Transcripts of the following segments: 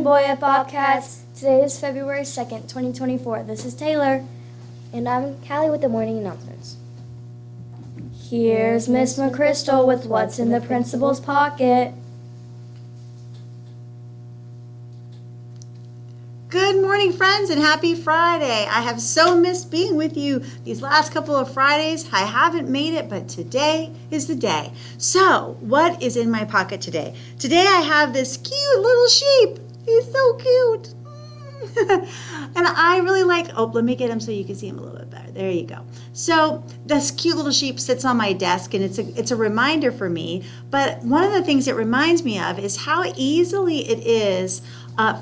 morning, Boya Bobcats. Today is February 2nd, 2024. This is Taylor. And I'm Callie with the morning announcements. Here's Miss McChrystal with what's in the principal's pocket. Good morning, friends, and happy Friday. I have so missed being with you these last couple of Fridays. I haven't made it, but today is the day. So, what is in my pocket today? Today I have this cute little sheep. He's so cute. And I really like, let me get him so you can see him a little bit better. There you go. So this cute little sheep sits on my desk, and it's a reminder for me. But one of the things it reminds me of is how easily it is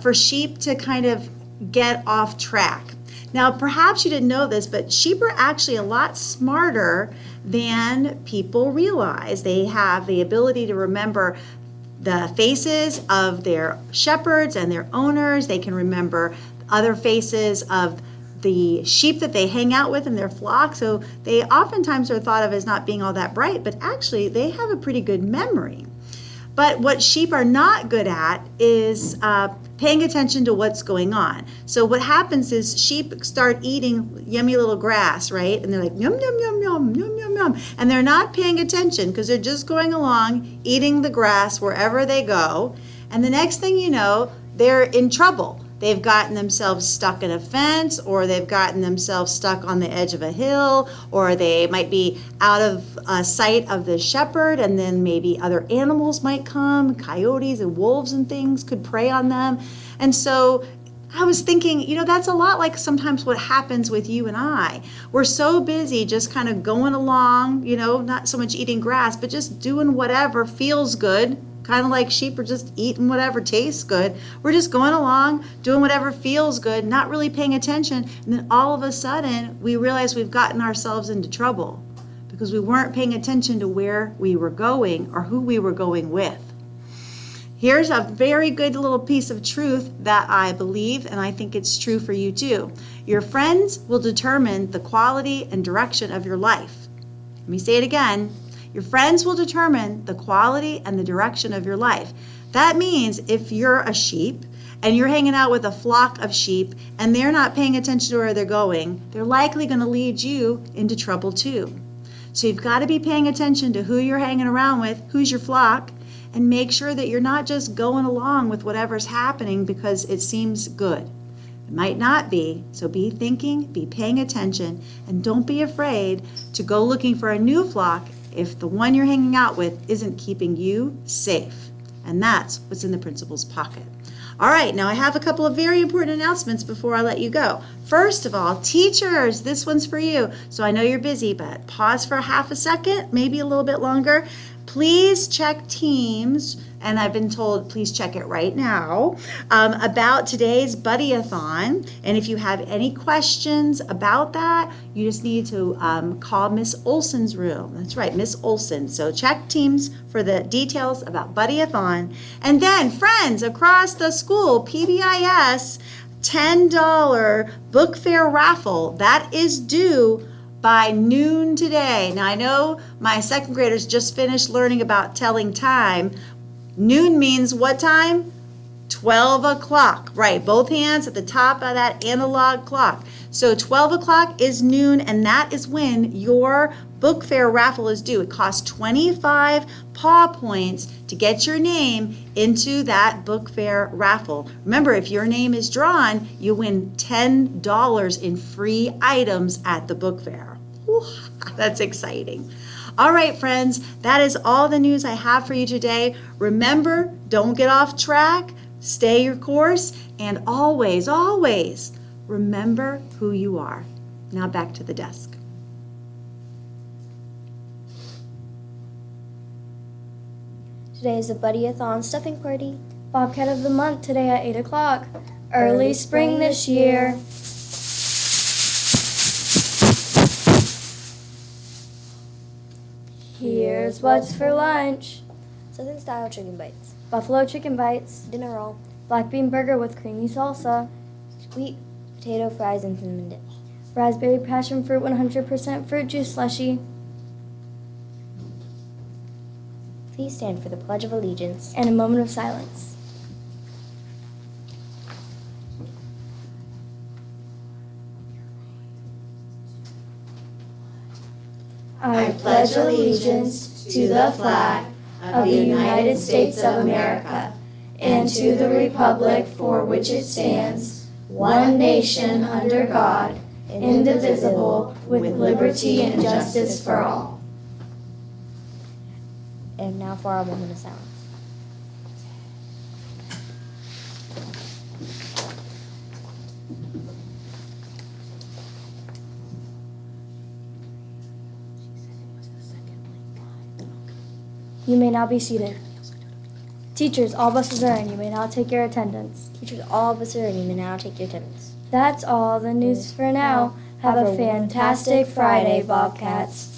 for sheep to kind of get off track. Now, perhaps you didn't know this, but sheep are actually a lot smarter than people realize. They have the ability to remember the faces of their shepherds and their owners. They can remember other faces of the sheep that they hang out with in their flock. So they oftentimes are thought of as not being all that bright, but actually they have a pretty good memory. But what sheep are not good at is paying attention to what's going on. So what happens is sheep start eating yummy little grass, right? And they're like, yum, yum, yum, yum, yum, yum, yum. And they're not paying attention because they're just going along, eating the grass wherever they go. And the next thing you know, they're in trouble. They've gotten themselves stuck in a fence, or they've gotten themselves stuck on the edge of a hill, or they might be out of sight of the shepherd, and then maybe other animals might come, coyotes and wolves and things could prey on them. And so I was thinking, that's a lot like sometimes what happens with you and I. We're so busy just kind of going along, not so much eating grass, but just doing whatever feels good. Kind of like sheep are just eating whatever tastes good. We're just going along, doing whatever feels good, not really paying attention. And then all of a sudden, we realize we've gotten ourselves into trouble because we weren't paying attention to where we were going or who we were going with. Here's a very good little piece of truth that I believe, and I think it's true for you too. Your friends will determine the quality and direction of your life. Let me say it again. Your friends will determine the quality and the direction of your life. That means if you're a sheep and you're hanging out with a flock of sheep and they're not paying attention to where they're going, they're likely going to lead you into trouble too. So you've got to be paying attention to who you're hanging around with, who's your flock, and make sure that you're not just going along with whatever's happening because it seems good. It might not be, so be thinking, be paying attention, and don't be afraid to go looking for a new flock if the one you're hanging out with isn't keeping you safe. And that's what's in the principal's pocket. All right, now I have a couple of very important announcements before I let you go. First of all, teachers, this one's for you. So I know you're busy, but pause for half a second, maybe a little bit longer. Please check Teams, and I've been told please check it right now, about today's Buddy-a-thon. And if you have any questions about that, you just need to call Miss Olson's room. That's right, Miss Olson. So check Teams for the details about Buddy-a-thon. And then, friends, across the school, PBIS, $10 book fair raffle. That is due by noon today. Now, I know my second graders just finished learning about telling time. Noon means what time? 12 o'clock. Right, both hands at the top of that analog clock. So 12 o'clock is noon, and that is when your book fair raffle is due. It costs 25 paw points to get your name into that book fair raffle. Remember, if your name is drawn, you win $10 in free items at the book fair. Ooh, that's exciting. All right, friends, that is all the news I have for you today. Remember, don't get off track, stay your course, and always, always remember who you are. Now back to the desk. Today is the Buddy-a-thon stuffing party. Bobcat of the month today at 8 o'clock. Early spring this year. Here's what's for lunch. Southern style chicken bites. Buffalo chicken bites. Dinner roll. Black bean burger with creamy salsa. Sweet potato fries and cinnamon dip. Raspberry passion fruit 100% fruit juice slushie. Please stand for the Pledge of Allegiance. And a moment of silence. I pledge allegiance to the flag of the United States of America and to the republic for which it stands, one nation under God, indivisible, with liberty and justice for all. And now for our moment of silence. You may now be seated. Teachers, all buses are in. You may now take your attendance. Teachers, all of us are in. You may now take your attendance. That's all the news for now. Have a fantastic Friday, Bobcats.